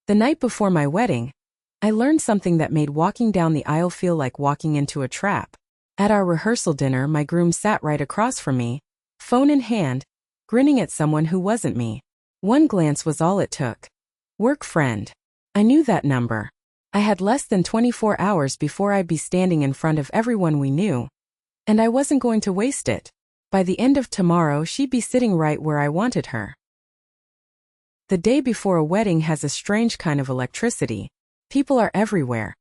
The night before my wedding, I learned something that made walking down the aisle feel like walking into a trap. At our rehearsal dinner, my groom sat right across from me, phone in hand, grinning at someone who wasn't me. One glance was all it took. Work friend. I knew that number. I had less than 24 hours before I'd be standing in front of everyone we knew. And I wasn't going to waste it. By the end of tomorrow, she'd be sitting right where I wanted her. The day before a wedding has a strange kind of electricity. People are everywhere.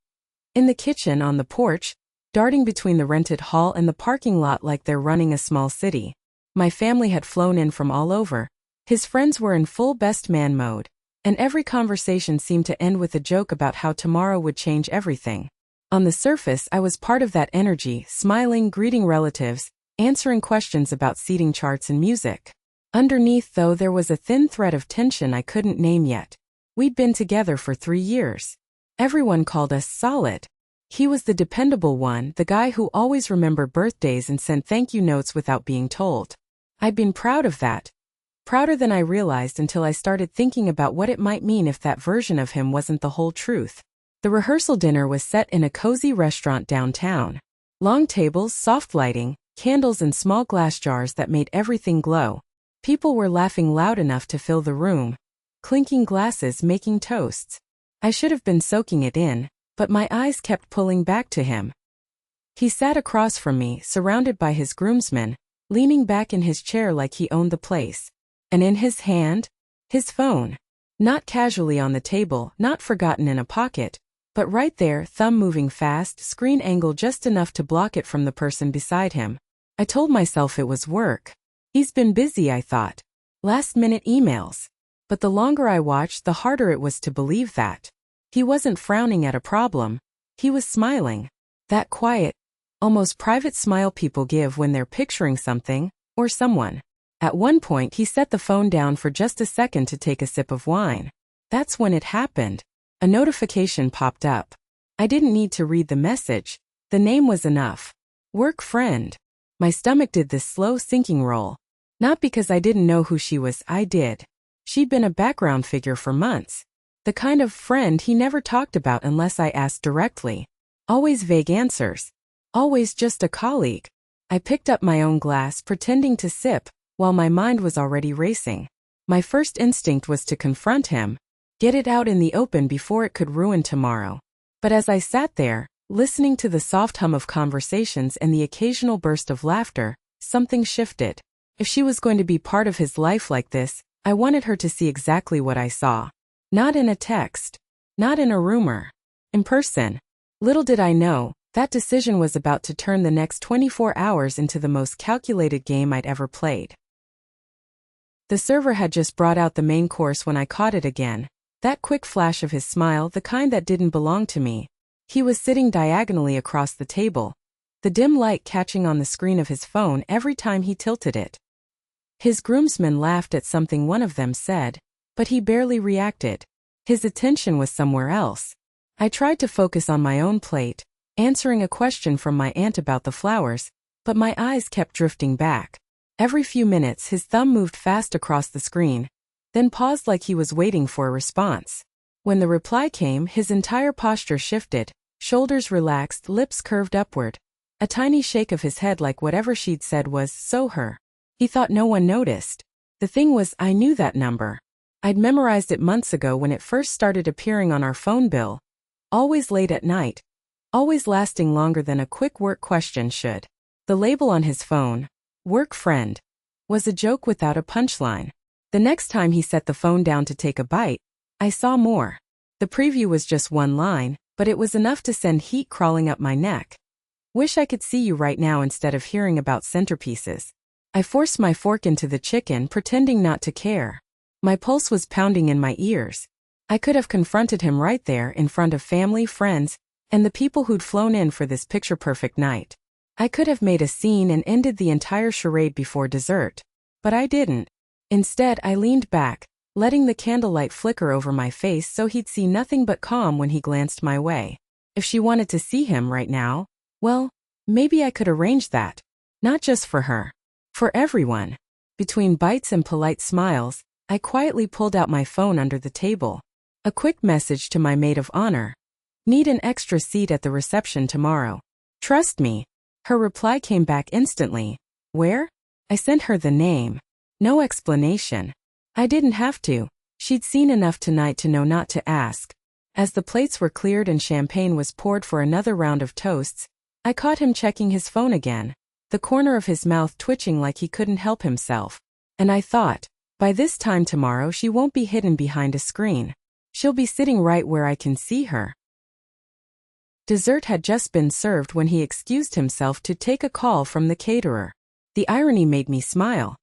In the kitchen, on the porch, darting between the rented hall and the parking lot like they're running a small city. My family had flown in from all over. His friends were in full best man mode, and every conversation seemed to end with a joke about how tomorrow would change everything. On the surface, I was part of that energy, smiling, greeting relatives, answering questions about seating charts and music. Underneath, though, there was a thin thread of tension I couldn't name yet. We'd been together for 3 years. Everyone called us solid. He was the dependable one, the guy who always remembered birthdays and sent thank you notes without being told. I'd been proud of that. Prouder than I realized until I started thinking about what it might mean if that version of him wasn't the whole truth. The rehearsal dinner was set in a cozy restaurant downtown. Long tables, soft lighting, candles and small glass jars that made everything glow. People were laughing loud enough to fill the room, clinking glasses, making toasts. I should have been soaking it in, but my eyes kept pulling back to him. He sat across from me, surrounded by his groomsmen, leaning back in his chair like he owned the place. And in his hand, his phone. Not casually on the table, not forgotten in a pocket, but right there, thumb moving fast, screen angle just enough to block it from the person beside him. I told myself it was work. He's been busy, I thought. Last-minute emails. But the longer I watched, the harder it was to believe that. He wasn't frowning at a problem. He was smiling. That quiet, almost private smile people give when they're picturing something, or someone. At one point, he set the phone down for just a second to take a sip of wine. That's when it happened. A notification popped up. I didn't need to read the message. The name was enough. Work friend. My stomach did this slow sinking roll. Not because I didn't know who she was, I did. She'd been a background figure for months. The kind of friend he never talked about unless I asked directly. Always vague answers. Always just a colleague. I picked up my own glass, pretending to sip, while my mind was already racing. My first instinct was to confront him, get it out in the open before it could ruin tomorrow. But as I sat there, listening to the soft hum of conversations and the occasional burst of laughter, something shifted. If she was going to be part of his life like this, I wanted her to see exactly what I saw. Not in a text. Not in a rumor. In person. Little did I know, that decision was about to turn the next 24 hours into the most calculated game I'd ever played. The server had just brought out the main course when I caught it again. That quick flash of his smile, the kind that didn't belong to me. He was sitting diagonally across the table, the dim light catching on the screen of his phone every time he tilted it. His groomsmen laughed at something one of them said, but he barely reacted. His attention was somewhere else. I tried to focus on my own plate, answering a question from my aunt about the flowers, but my eyes kept drifting back. Every few minutes his thumb moved fast across the screen, then paused like he was waiting for a response. When the reply came, his entire posture shifted, shoulders relaxed, lips curved upward. A tiny shake of his head like whatever she'd said was so her. He thought no one noticed. The thing was, I knew that number. I'd memorized it months ago when it first started appearing on our phone bill. Always late at night. Always lasting longer than a quick work question should. The label on his phone, work friend, was a joke without a punchline. The next time he set the phone down to take a bite, I saw more. The preview was just one line, but it was enough to send heat crawling up my neck. Wish I could see you right now instead of hearing about centerpieces. I forced my fork into the chicken, pretending not to care. My pulse was pounding in my ears. I could have confronted him right there in front of family, friends, and the people who'd flown in for this picture-perfect night. I could have made a scene and ended the entire charade before dessert. But I didn't. Instead, I leaned back, letting the candlelight flicker over my face so he'd see nothing but calm when he glanced my way. If she wanted to see him right now, well, maybe I could arrange that. Not just for her. For everyone. Between bites and polite smiles, I quietly pulled out my phone under the table. A quick message to my maid of honor. Need an extra seat at the reception tomorrow. Trust me. Her reply came back instantly. Where? I sent her the name. No explanation. I didn't have to. She'd seen enough tonight to know not to ask. As the plates were cleared and champagne was poured for another round of toasts, I caught him checking his phone again, the corner of his mouth twitching like he couldn't help himself. And I thought, by this time tomorrow she won't be hidden behind a screen. She'll be sitting right where I can see her. Dessert had just been served when he excused himself to take a call from the caterer. The irony made me smile.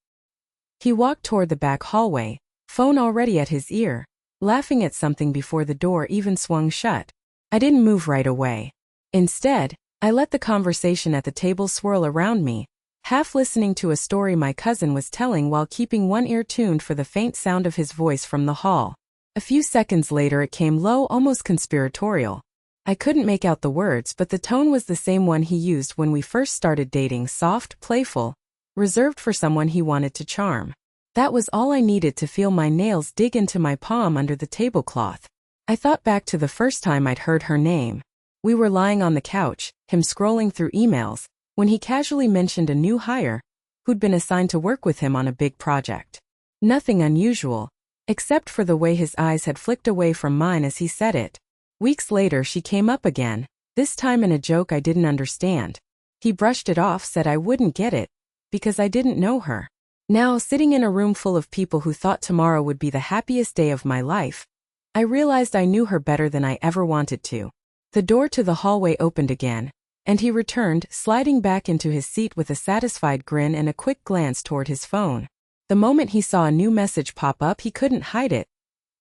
He walked toward the back hallway, phone already at his ear, laughing at something before the door even swung shut. I didn't move right away. Instead, I let the conversation at the table swirl around me, half listening to a story my cousin was telling while keeping one ear tuned for the faint sound of his voice from the hall. A few seconds later it came low, almost conspiratorial. I couldn't make out the words, but the tone was the same one he used when we first started dating, soft, playful, reserved for someone he wanted to charm. That was all I needed to feel my nails dig into my palm under the tablecloth. I thought back to the first time I'd heard her name. We were lying on the couch, him scrolling through emails, when he casually mentioned a new hire, who'd been assigned to work with him on a big project. Nothing unusual, except for the way his eyes had flicked away from mine as he said it. Weeks later she came up again, this time in a joke I didn't understand. He brushed it off, said I wouldn't get it, because I didn't know her. Now, sitting in a room full of people who thought tomorrow would be the happiest day of my life, I realized I knew her better than I ever wanted to. The door to the hallway opened again, and he returned, sliding back into his seat with a satisfied grin and a quick glance toward his phone. The moment he saw a new message pop up, he couldn't hide it.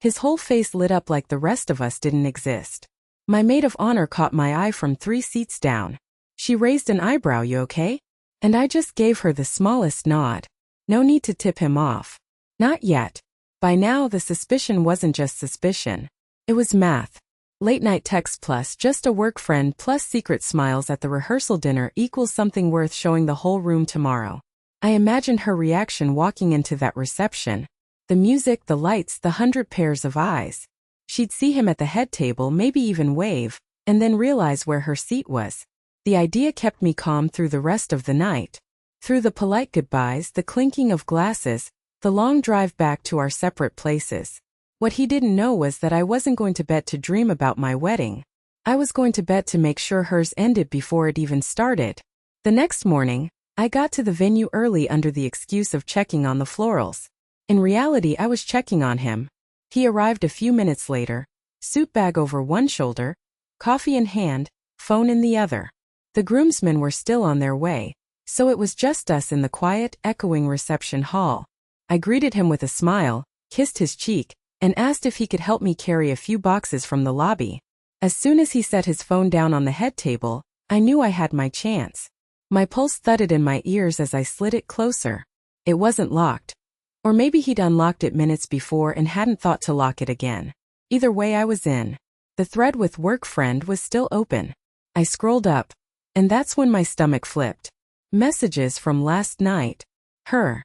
His whole face lit up like the rest of us didn't exist. My maid of honor caught my eye from 3 seats down. She raised an eyebrow. You okay? And I just gave her the smallest nod. No need to tip him off. Not yet. By now the suspicion wasn't just suspicion. It was math. Late night text plus just a work friend plus secret smiles at the rehearsal dinner equals something worth showing the whole room tomorrow. I imagined her reaction walking into that reception. The music, the lights, the 100 pairs of eyes. She'd see him at the head table, maybe even wave, and then realize where her seat was. The idea kept me calm through the rest of the night. Through the polite goodbyes, the clinking of glasses, the long drive back to our separate places. What he didn't know was that I wasn't going to bet to dream about my wedding. I was going to bet to make sure hers ended before it even started. The next morning, I got to the venue early under the excuse of checking on the florals. In reality, I was checking on him. He arrived a few minutes later, suit bag over one shoulder, coffee in hand, phone in the other. The groomsmen were still on their way, so it was just us in the quiet, echoing reception hall. I greeted him with a smile, kissed his cheek, and asked if he could help me carry a few boxes from the lobby. As soon as he set his phone down on the head table, I knew I had my chance. My pulse thudded in my ears as I slid it closer. It wasn't locked. Or maybe he'd unlocked it minutes before and hadn't thought to lock it again. Either way, I was in. The thread with work friend was still open. I scrolled up, and that's when my stomach flipped. Messages from last night. Her.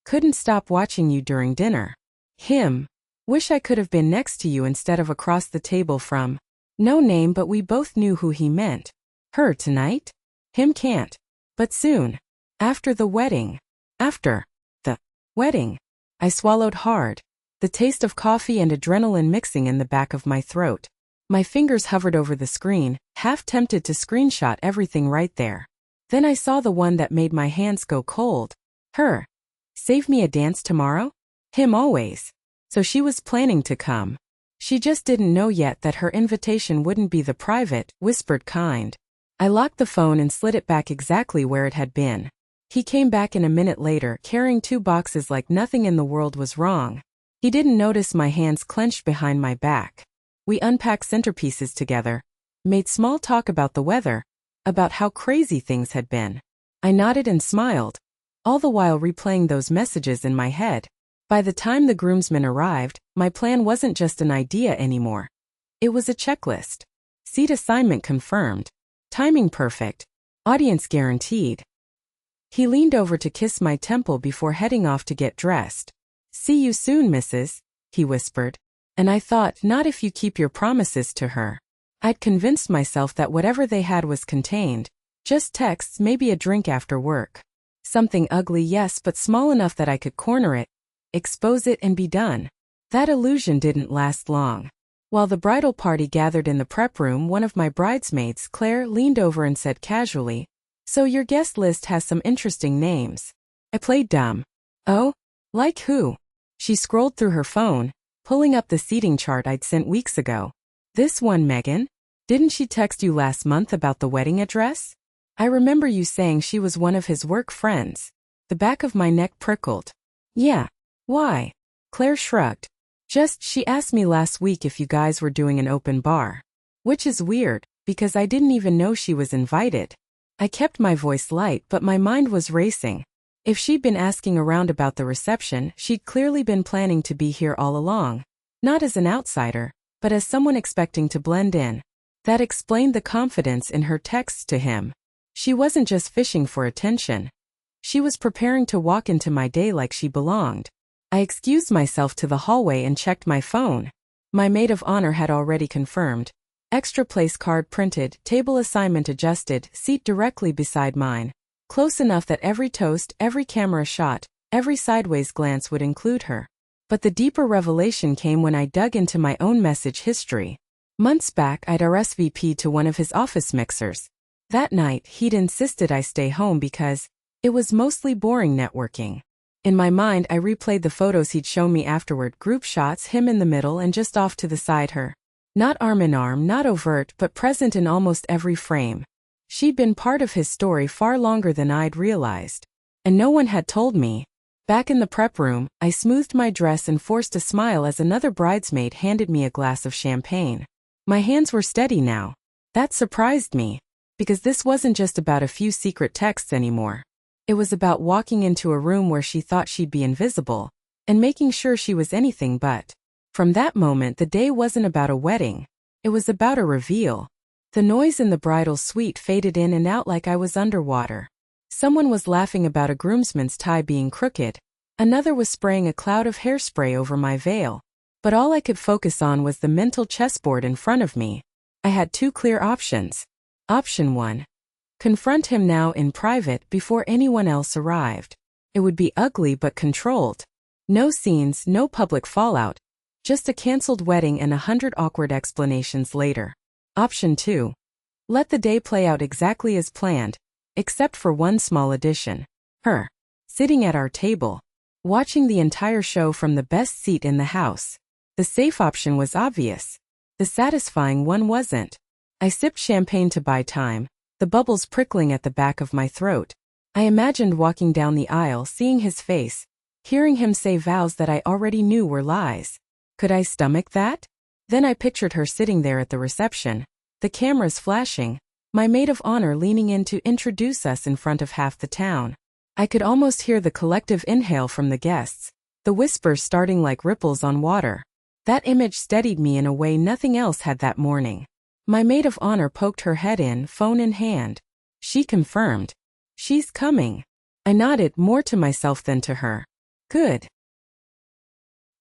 Couldn't stop watching you during dinner. Him. Wish I could have been next to you instead of across the table from. No name, but we both knew who he meant. Her tonight? Him can't. But soon. After the wedding. After the wedding. I swallowed hard, the taste of coffee and adrenaline mixing in the back of my throat. My fingers hovered over the screen, half tempted to screenshot everything right there. Then I saw the one that made my hands go cold. Her. Save me a dance tomorrow? Him always. So she was planning to come. She just didn't know yet that her invitation wouldn't be the private, whispered kind. I locked the phone and slid it back exactly where it had been. He came back in a minute later, carrying 2 boxes like nothing in the world was wrong. He didn't notice my hands clenched behind my back. We unpacked centerpieces together, made small talk about the weather, about how crazy things had been. I nodded and smiled, all the while replaying those messages in my head. By the time the groomsmen arrived, my plan wasn't just an idea anymore. It was a checklist. Seat assignment confirmed. Timing perfect. Audience guaranteed. He leaned over to kiss my temple before heading off to get dressed. See you soon, Mrs., he whispered. And I thought, not if you keep your promises to her. I'd convinced myself that whatever they had was contained. Just texts, maybe a drink after work. Something ugly, yes, but small enough that I could corner it, expose it, and be done. That illusion didn't last long. While the bridal party gathered in the prep room, one of my bridesmaids, Claire, leaned over and said casually, "So your guest list has some interesting names." I played dumb. "Oh? Like who?" She scrolled through her phone, pulling up the seating chart I'd sent weeks ago. "This one, Megan? Didn't she text you last month about the wedding address? I remember you saying she was one of his work friends." The back of my neck prickled. "Yeah. Why?" Claire shrugged. She asked me last week if you guys were doing an open bar." Which is weird, because I didn't even know she was invited. I kept my voice light, but my mind was racing. If she'd been asking around about the reception, she'd clearly been planning to be here all along. Not as an outsider, but as someone expecting to blend in. That explained the confidence in her texts to him. She wasn't just fishing for attention. She was preparing to walk into my day like she belonged. I excused myself to the hallway and checked my phone. My maid of honor had already confirmed. Extra place card printed, table assignment adjusted, seat directly beside mine. Close enough that every toast, every camera shot, every sideways glance would include her. But the deeper revelation came when I dug into my own message history. Months back, I'd RSVP'd to one of his office mixers. That night, he'd insisted I stay home because it was mostly boring networking. In my mind, I replayed the photos he'd shown me afterward, group shots, him in the middle and just off to the side her. Not arm in arm, not overt, but present in almost every frame. She'd been part of his story far longer than I'd realized. And no one had told me. Back in the prep room, I smoothed my dress and forced a smile as another bridesmaid handed me a glass of champagne. My hands were steady now. That surprised me, because this wasn't just about a few secret texts anymore. It was about walking into a room where she thought she'd be invisible, and making sure she was anything but. From that moment, the day wasn't about a wedding. It was about a reveal. The noise in the bridal suite faded in and out like I was underwater. Someone was laughing about a groomsman's tie being crooked. Another was spraying a cloud of hairspray over my veil. But all I could focus on was the mental chessboard in front of me. I had two clear options. Option 1. Confront him now in private before anyone else arrived. It would be ugly but controlled. No scenes, no public fallout. Just a cancelled wedding and 100 awkward explanations later. Option 2. Let the day play out exactly as planned, except for one small addition. Her. Sitting at our table. Watching the entire show from the best seat in the house. The safe option was obvious. The satisfying one wasn't. I sipped champagne to buy time, the bubbles prickling at the back of my throat. I imagined walking down the aisle, seeing his face, hearing him say vows that I already knew were lies. Could I stomach that? Then I pictured her sitting there at the reception, the cameras flashing, my maid of honor leaning in to introduce us in front of half the town. I could almost hear the collective inhale from the guests, the whispers starting like ripples on water. That image steadied me in a way nothing else had that morning. My maid of honor poked her head in, phone in hand. She confirmed. "She's coming." I nodded, more to myself than to her. Good.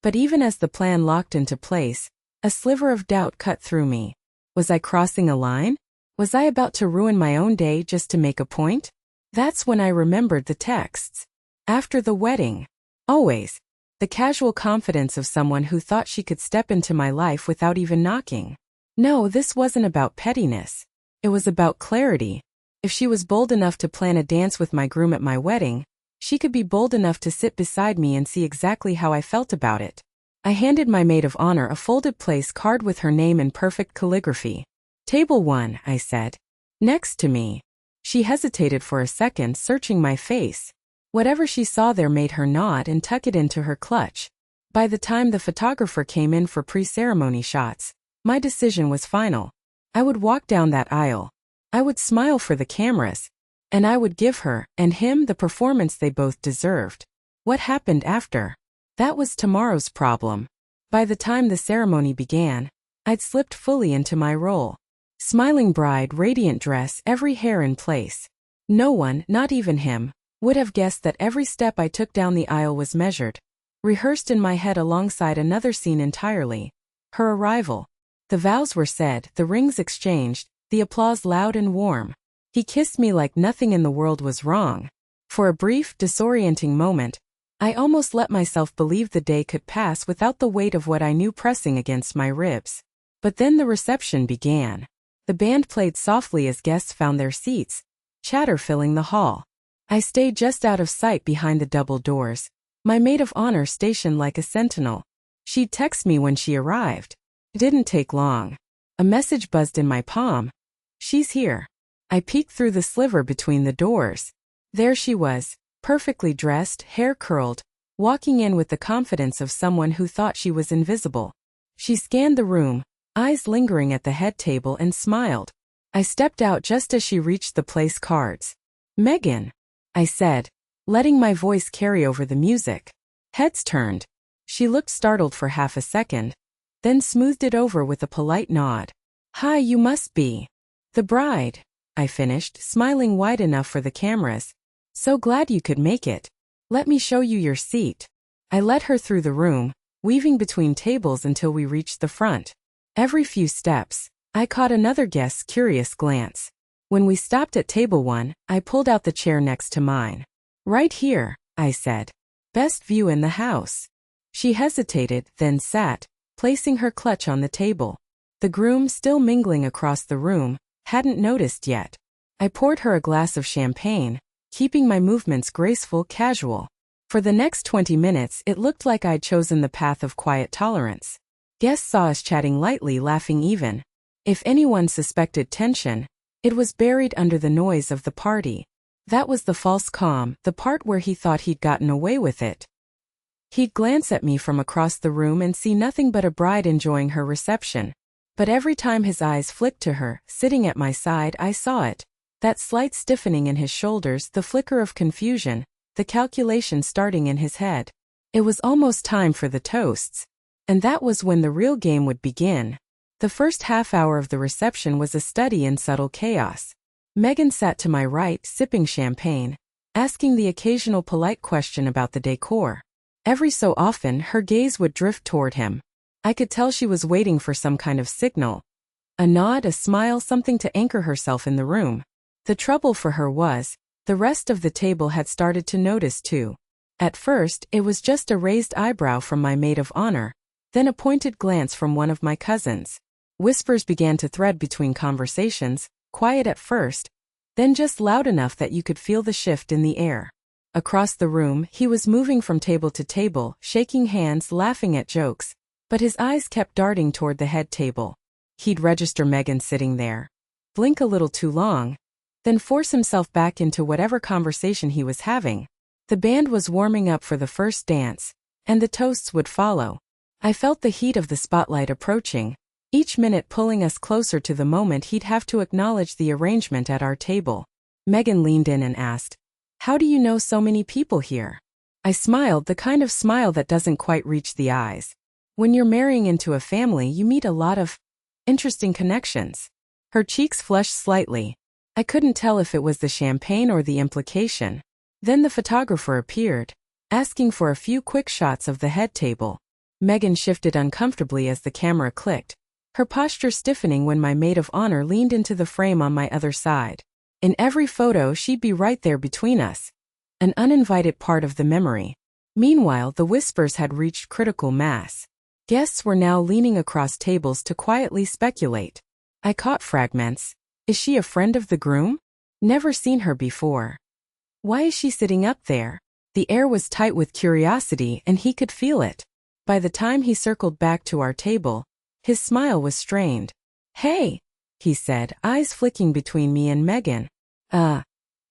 But even as the plan locked into place, a sliver of doubt cut through me. Was I crossing a line? Was I about to ruin my own day just to make a point? That's when I remembered the texts. After the wedding. Always. The casual confidence of someone who thought she could step into my life without even knocking. No, this wasn't about pettiness. It was about clarity. If she was bold enough to plan a dance with my groom at my wedding, she could be bold enough to sit beside me and see exactly how I felt about it. I handed my maid of honor a folded place card with her name in perfect calligraphy. "Table 1, I said. "Next to me." She hesitated for a second, searching my face. Whatever she saw there made her nod and tuck it into her clutch. By the time the photographer came in for pre-ceremony shots, my decision was final. I would walk down that aisle. I would smile for the cameras. And I would give her, and him, the performance they both deserved. What happened after? That was tomorrow's problem. By the time the ceremony began, I'd slipped fully into my role. Smiling bride, radiant dress, every hair in place. No one, not even him, would have guessed that every step I took down the aisle was measured, rehearsed in my head alongside another scene entirely. Her arrival. The vows were said, the rings exchanged, the applause loud and warm. He kissed me like nothing in the world was wrong. For a brief, disorienting moment, I almost let myself believe the day could pass without the weight of what I knew pressing against my ribs. But then the reception began. The band played softly as guests found their seats, chatter filling the hall. I stayed just out of sight behind the double doors, my maid of honor stationed like a sentinel. She'd text me when she arrived. It didn't take long. A message buzzed in my palm. She's here. I peeked through the sliver between the doors. There she was, perfectly dressed, hair curled, walking in with the confidence of someone who thought she was invisible. She scanned the room, eyes lingering at the head table, and smiled. I stepped out just as she reached the place cards. "Megan," I said, letting my voice carry over the music. Heads turned. She looked startled for half a second, then smoothed it over with a polite nod. "Hi, you must be the bride," I finished, smiling wide enough for the cameras. "So glad you could make it. Let me show you your seat." I led her through the room, weaving between tables until we reached the front. Every few steps, I caught another guest's curious glance. When we stopped at table 1, I pulled out the chair next to mine. "Right here," I said. "Best view in the house." She hesitated, then sat, placing her clutch on the table. The groom, still mingling across the room, hadn't noticed yet. I poured her a glass of champagne, keeping my movements graceful, casual. For the next 20 minutes it looked like I'd chosen the path of quiet tolerance. Guests saw us chatting lightly, laughing even. If anyone suspected tension, it was buried under the noise of the party. That was the false calm, the part where he thought he'd gotten away with it. He'd glance at me from across the room and see nothing but a bride enjoying her reception. But every time his eyes flicked to her, sitting at my side, I saw it. That slight stiffening in his shoulders, the flicker of confusion, the calculation starting in his head. It was almost time for the toasts. And that was when the real game would begin. The first half hour of the reception was a study in subtle chaos. Megan sat to my right, sipping champagne, asking the occasional polite question about the decor. Every so often, her gaze would drift toward him. I could tell she was waiting for some kind of signal. A nod, a smile, something to anchor herself in the room. The trouble for her was, the rest of the table had started to notice too. At first, it was just a raised eyebrow from my maid of honor, then a pointed glance from one of my cousins. Whispers began to thread between conversations, quiet at first, then just loud enough that you could feel the shift in the air. Across the room, he was moving from table to table, shaking hands, laughing at jokes, but his eyes kept darting toward the head table. He'd register Megan sitting there, blink a little too long, then force himself back into whatever conversation he was having. The band was warming up for the first dance, and the toasts would follow. I felt the heat of the spotlight approaching, each minute pulling us closer to the moment he'd have to acknowledge the arrangement at our table. Megan leaned in and asked, "How do you know so many people here?" I smiled, the kind of smile that doesn't quite reach the eyes. When you're marrying into a family, you meet a lot of interesting connections. Her cheeks flushed slightly. I couldn't tell if it was the champagne or the implication. Then the photographer appeared, asking for a few quick shots of the head table. Megan shifted uncomfortably as the camera clicked, her posture stiffening when my maid of honor leaned into the frame on my other side. In every photo, she'd be right there between us, an uninvited part of the memory. Meanwhile, the whispers had reached critical mass. Guests were now leaning across tables to quietly speculate. I caught fragments. Is she a friend of the groom? Never seen her before. Why is she sitting up there? The air was tight with curiosity, and he could feel it. By the time he circled back to our table, his smile was strained. "Hey," he said, eyes flicking between me and Megan.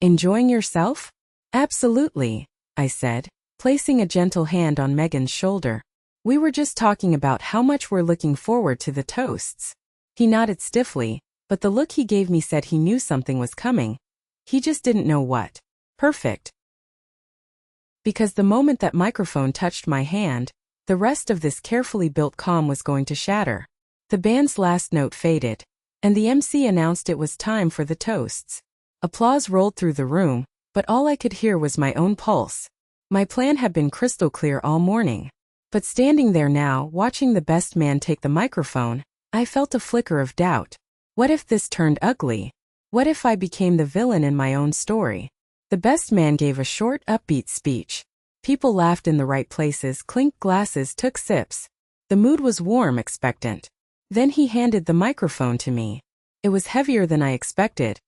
Enjoying yourself?" "Absolutely," I said, placing a gentle hand on Megan's shoulder. "We were just talking about how much we're looking forward to the toasts." He nodded stiffly, but the look he gave me said he knew something was coming. He just didn't know what. Perfect. Because the moment that microphone touched my hand, the rest of this carefully built calm was going to shatter. The band's last note faded, and the MC announced it was time for the toasts. Applause rolled through the room, but all I could hear was my own pulse. My plan had been crystal clear all morning. But standing there now, watching the best man take the microphone, I felt a flicker of doubt. What if this turned ugly? What if I became the villain in my own story? The best man gave a short, upbeat speech. People laughed in the right places, clinked glasses, took sips. The mood was warm, expectant. Then he handed the microphone to me. It was heavier than I expected.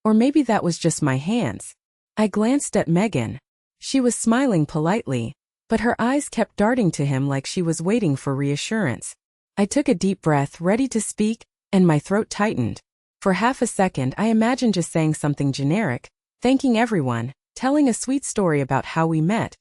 Or maybe that was just my hands. I glanced at Megan. She was smiling politely, but her eyes kept darting to him like she was waiting for reassurance. I took a deep breath, ready to speak, and my throat tightened. For half a second, I imagined just saying something generic, thanking everyone, telling a sweet story about how we met,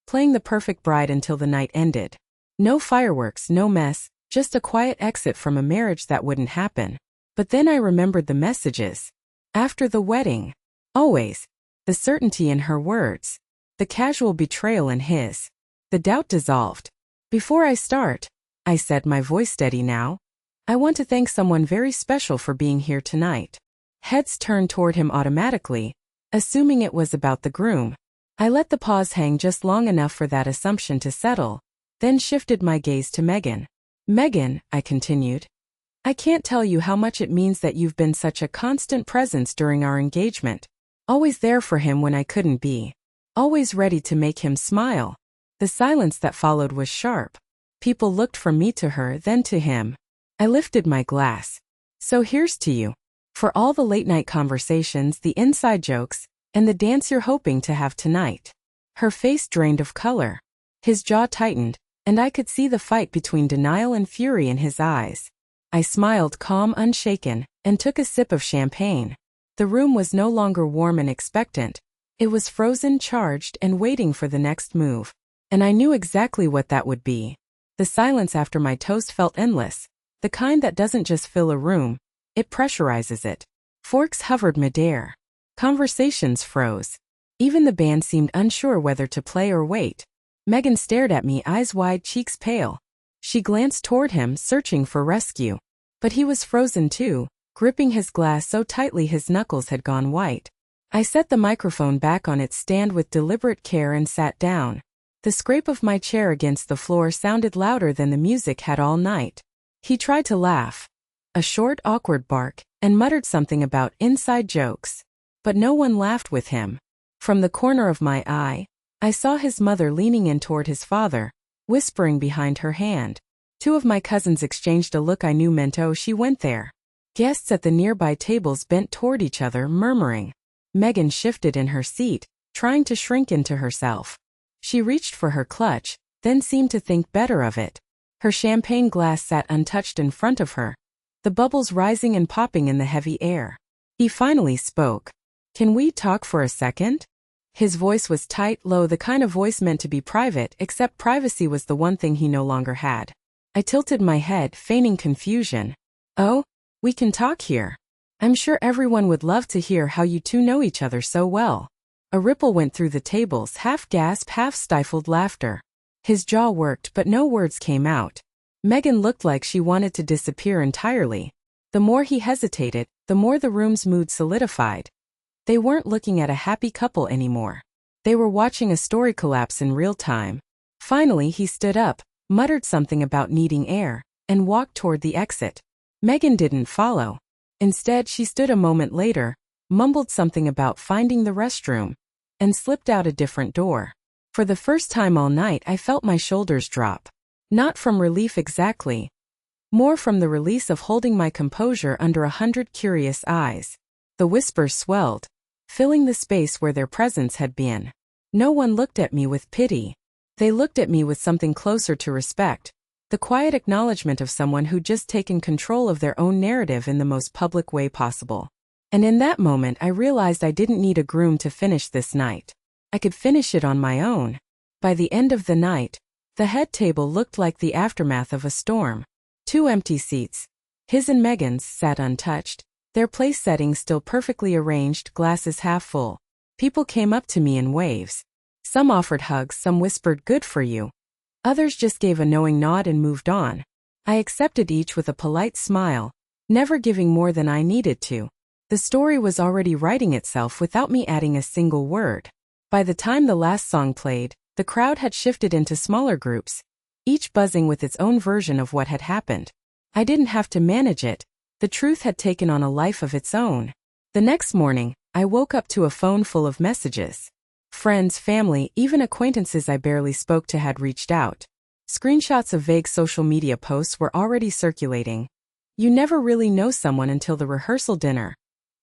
playing the perfect bride until the night ended. No fireworks, no mess, just a quiet exit from a marriage that wouldn't happen. But then I remembered the messages. After the wedding. Always. The certainty in her words. The casual betrayal in his. The doubt dissolved. Before I start, I said, my voice steady now, I want to thank someone very special for being here tonight. Heads turned toward him automatically, assuming it was about the groom. I let the pause hang just long enough for that assumption to settle, then shifted my gaze to Megan. Megan, I continued, I can't tell you how much it means that you've been such a constant presence during our engagement. Always there for him when I couldn't be. Always ready to make him smile. The silence that followed was sharp. People looked from me to her, then to him. I lifted my glass. So here's to you. For all the late-night conversations, the inside jokes, and the dance you're hoping to have tonight. Her face drained of color. His jaw tightened, and I could see the fight between denial and fury in his eyes. I smiled, calm, unshaken, and took a sip of champagne. The room was no longer warm and expectant. It was frozen, charged, and waiting for the next move. And I knew exactly what that would be. The silence after my toast felt endless. The kind that doesn't just fill a room, it pressurizes it. Forks hovered midair. Conversations froze. Even the band seemed unsure whether to play or wait. Megan stared at me, eyes wide, cheeks pale. She glanced toward him, searching for rescue. But he was frozen too, gripping his glass so tightly his knuckles had gone white. I set the microphone back on its stand with deliberate care and sat down. The scrape of my chair against the floor sounded louder than the music had all night. He tried to laugh. A short, awkward bark, and muttered something about inside jokes. But no one laughed with him. From the corner of my eye, I saw his mother leaning in toward his father, whispering behind her hand. Two of my cousins exchanged a look I knew meant, oh, she went there. Guests at the nearby tables bent toward each other, murmuring. Megan shifted in her seat, trying to shrink into herself. She reached for her clutch, then seemed to think better of it. Her champagne glass sat untouched in front of her, the bubbles rising and popping in the heavy air. He finally spoke. Can we talk for a second? His voice was tight, low, the kind of voice meant to be private, except privacy was the one thing he no longer had. I tilted my head, feigning confusion. Oh, we can talk here. I'm sure everyone would love to hear how you two know each other so well. A ripple went through the tables, half gasp, half stifled laughter. His jaw worked, but no words came out. Megan looked like she wanted to disappear entirely. The more he hesitated, the more the room's mood solidified. They weren't looking at a happy couple anymore. They were watching a story collapse in real time. Finally, he stood up, muttered something about needing air, and walked toward the exit. Megan didn't follow. Instead, she stood a moment later, mumbled something about finding the restroom, and slipped out a different door. For the first time all night, I felt my shoulders drop. Not from relief exactly. More from the release of holding my composure under 100 curious eyes. The whispers swelled, filling the space where their presence had been. No one looked at me with pity. They looked at me with something closer to respect. The quiet acknowledgement of someone who'd just taken control of their own narrative in the most public way possible. And in that moment I realized I didn't need a groom to finish this night. I could finish it on my own. By the end of the night, the head table looked like the aftermath of a storm. 2 empty seats, his and Megan's, sat untouched, their place settings still perfectly arranged, glasses half full. People came up to me in waves. Some offered hugs, some whispered, "Good for you." Others just gave a knowing nod and moved on. I accepted each with a polite smile, never giving more than I needed to. The story was already writing itself without me adding a single word. By the time the last song played, the crowd had shifted into smaller groups, each buzzing with its own version of what had happened. I didn't have to manage it. The truth had taken on a life of its own. The next morning, I woke up to a phone full of messages. Friends, family, even acquaintances I barely spoke to had reached out. Screenshots of vague social media posts were already circulating. You never really know someone until the rehearsal dinner.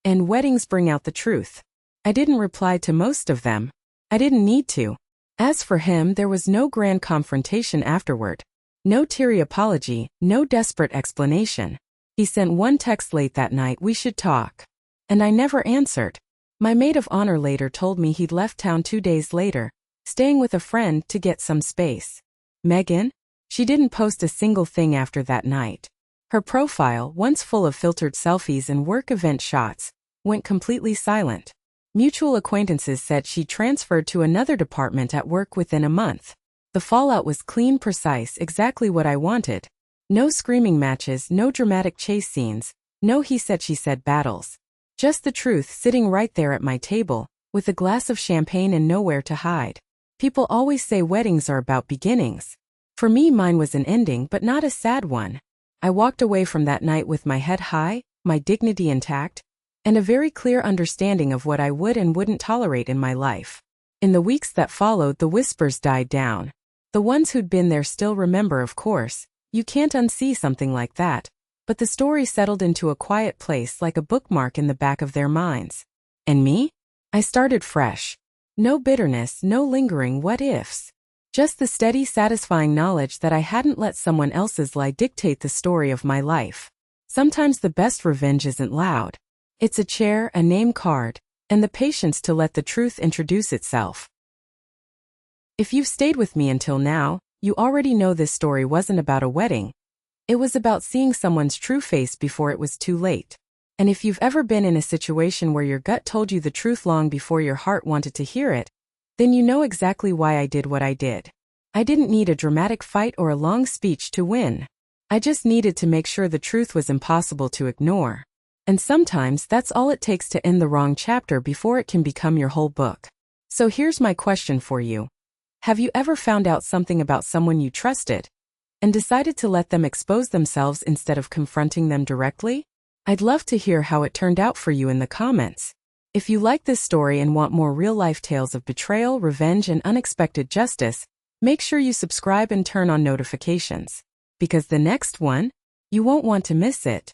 And weddings bring out the truth. I didn't reply to most of them. I didn't need to. As for him, there was no grand confrontation afterward. No teary apology, no desperate explanation. He sent one text late that night, "We should talk." And I never answered. My maid of honor later told me he'd left town 2 days later, staying with a friend to get some space. Megan? She didn't post a single thing after that night. Her profile, once full of filtered selfies and work event shots, went completely silent. Mutual acquaintances said she transferred to another department at work within a month. The fallout was clean, precise, exactly what I wanted. No screaming matches, no dramatic chase scenes, no he said she said battles. Just the truth sitting right there at my table, with a glass of champagne and nowhere to hide. People always say weddings are about beginnings. For me, mine was an ending, but not a sad one. I walked away from that night with my head high, my dignity intact, and a very clear understanding of what I would and wouldn't tolerate in my life. In the weeks that followed, the whispers died down. The ones who'd been there still remember, of course. You can't unsee something like that. But the story settled into a quiet place like a bookmark in the back of their minds. And me? I started fresh. No bitterness, no lingering what-ifs. Just the steady, satisfying knowledge that I hadn't let someone else's lie dictate the story of my life. Sometimes the best revenge isn't loud. It's a chair, a name card, and the patience to let the truth introduce itself. If you've stayed with me until now, you already know this story wasn't about a wedding. It was about seeing someone's true face before it was too late. And if you've ever been in a situation where your gut told you the truth long before your heart wanted to hear it, then you know exactly why I did what I did. I didn't need a dramatic fight or a long speech to win. I just needed to make sure the truth was impossible to ignore. And sometimes that's all it takes to end the wrong chapter before it can become your whole book. So here's my question for you. Have you ever found out something about someone you trusted and decided to let them expose themselves instead of confronting them directly? I'd love to hear how it turned out for you in the comments. If you like this story and want more real-life tales of betrayal, revenge, and unexpected justice, make sure you subscribe and turn on notifications. Because the next one, you won't want to miss it.